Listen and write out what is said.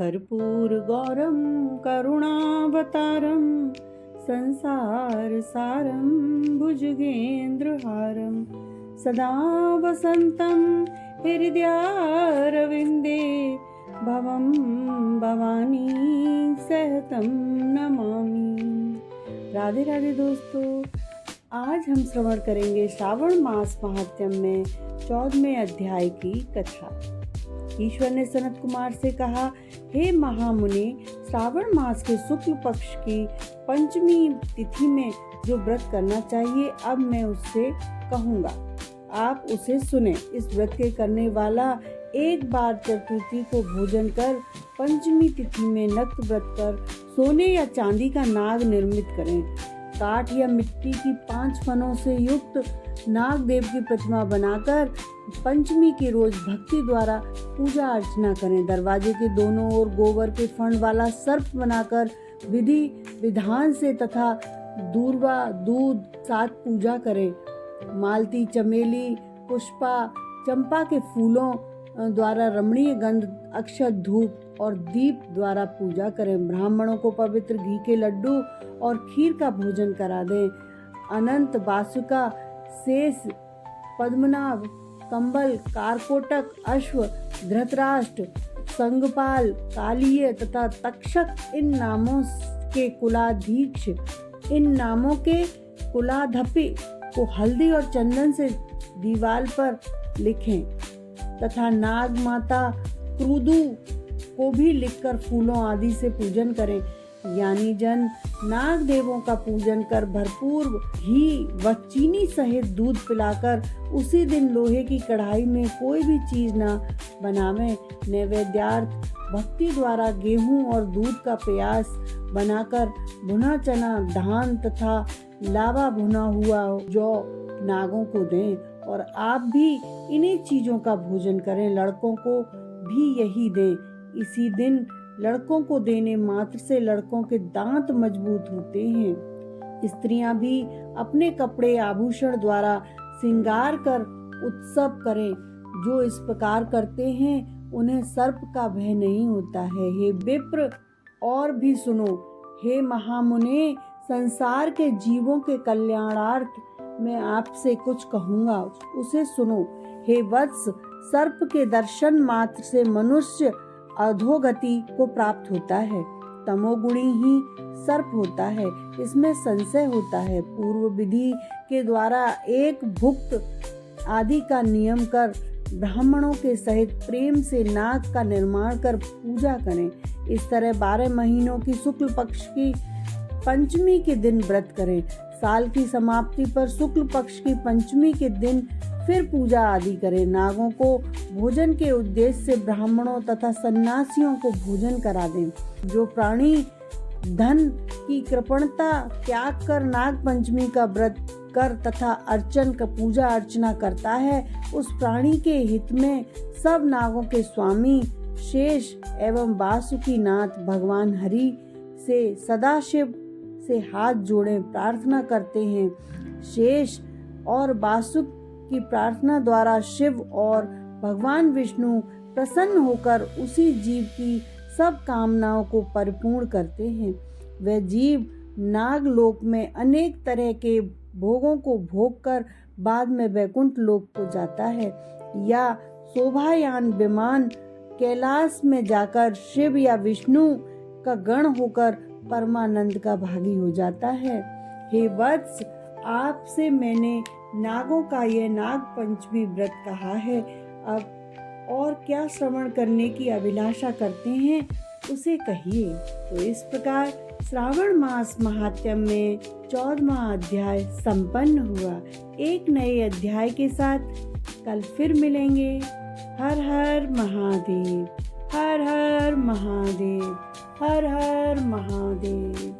कर्पूरगौरं करुणावतारं संसारसारं भुजगेन्द्रहारं सदा वसन्तं हृदयारविन्दे भवं भवानी सहतं नमामि। राधे राधे दोस्तों, आज हम श्रवण करेंगे श्रावण मास महात्म्य में 14वें अध्याय की कथा। ईश्वर ने सनत कुमार से कहा, हे महामुनि, श्रावण मास के शुक्ल पक्ष की पंचमी तिथि में जो व्रत करना चाहिए अब मैं उससे कहूँगा, आप उसे सुने। इस व्रत के करने वाला एक बार चतुर्थी को भोजन कर पंचमी तिथि में नक्त व्रत कर सोने या चांदी का नाग निर्मित करें। काठ या मिट्टी की 5 फनों से युक्त नाग देव की प्रतिमा बनाकर पंचमी के रोज भक्ति द्वारा पूजा अर्चना करें। दरवाजे के दोनों ओर गोबर के फण वाला सर्प बनाकर विधि विधान से तथा दूर्वा दूध साथ पूजा करें। मालती, चमेली, पुष्पा, चंपा के फूलों द्वारा रमणीय गंध, अक्षत, धूप और दीप द्वारा पूजा करें। ब्राह्मणों को पवित्र घी के लड्डू और खीर का भोजन करा दें। अनंत, बासुका, शेष, पद्मनाभ, कंबल, कारकोटक, अश्व, धृतराष्ट्र, संगपाल, कालीय तथा तक्षक इन नामों के कुलाधपी को हल्दी और चंदन से दीवार पर लिखें तथा नाग माता क्रुदु को भी लिखकर फूलों आदि से पूजन करें। यानी जन नाग देवों का पूजन कर भरपूर घी व चीनी सहित दूध पिलाकर उसी दिन लोहे की कढ़ाई में कोई भी चीज न बनावें। नैवेद्यार्थ भक्ति द्वारा गेहूं और दूध का प्यास बनाकर भुना चना, धान तथा लावा भुना हुआ जौ नागों को दें और आप भी इन्हीं चीजों का भोजन करें। लड़कों को भी यही दें। इसी दिन लड़कों को देने मात्र से लड़कों के दांत मजबूत होते हैं। स्त्रियां भी अपने कपड़े आभूषण द्वारा श्रृंगार कर उत्सव करें। जो इस प्रकार करते हैं उन्हें सर्प का भय नहीं होता है। हे विप्र, और भी सुनो। हे महामुने, संसार के जीवों के कल्याणार्थ मैं आपसे कुछ कहूँगा, उसे सुनो। हे वत्स, सर्प के दर्शन मात्र से मनुष्य अधोगति को प्राप्त होता है। तमोगुणी ही सर्प होता है, इसमें संशय होता है। पूर्व विधि के द्वारा एक भुक्त आदि का नियम कर ब्राह्मणों के सहित प्रेम से नाग का निर्माण कर पूजा करें। इस तरह 12 महीनों की शुक्ल पक्ष की पंचमी के दिन व्रत करें। साल की समाप्ति पर शुक्ल पक्ष की पंचमी के दिन फिर पूजा आदि करें। नागों को भोजन के उद्देश्य से ब्राह्मणों तथा सन्यासियों को भोजन करा दें। जो प्राणी धन की कृपणता त्याग कर नाग पंचमी का व्रत कर तथा अर्चन का पूजा अर्चना करता है, उस प्राणी के हित में सब नागों के स्वामी शेष एवं वासुकी नाथ भगवान हरि से सदाशिव से हाथ जोड़े प्रार्थना करते हैं। शेष और वासुक की प्रार्थना द्वारा शिव और भगवान विष्णु प्रसन्न होकर उसी जीव की सब कामनाओं को परिपूर्ण करते हैं। वह जीव नागलोक में अनेक तरह के भोगों को भोग कर बाद में वैकुंठ लोक को जाता है या शोभायान विमान कैलाश में जाकर शिव या विष्णु का गण होकर परमानंद का भागी हो जाता है। हे वत्स, आपसे मैंने नागों का यह नाग पंचमी व्रत कहा है। अब और क्या श्रवण करने की अभिलाषा करते हैं उसे कहिए। तो इस प्रकार श्रावण मास महात्म्य में 14वां अध्याय संपन्न हुआ। एक नए अध्याय के साथ कल फिर मिलेंगे। हर हर महादेव, हर हर महादेव, हर हर महादेव।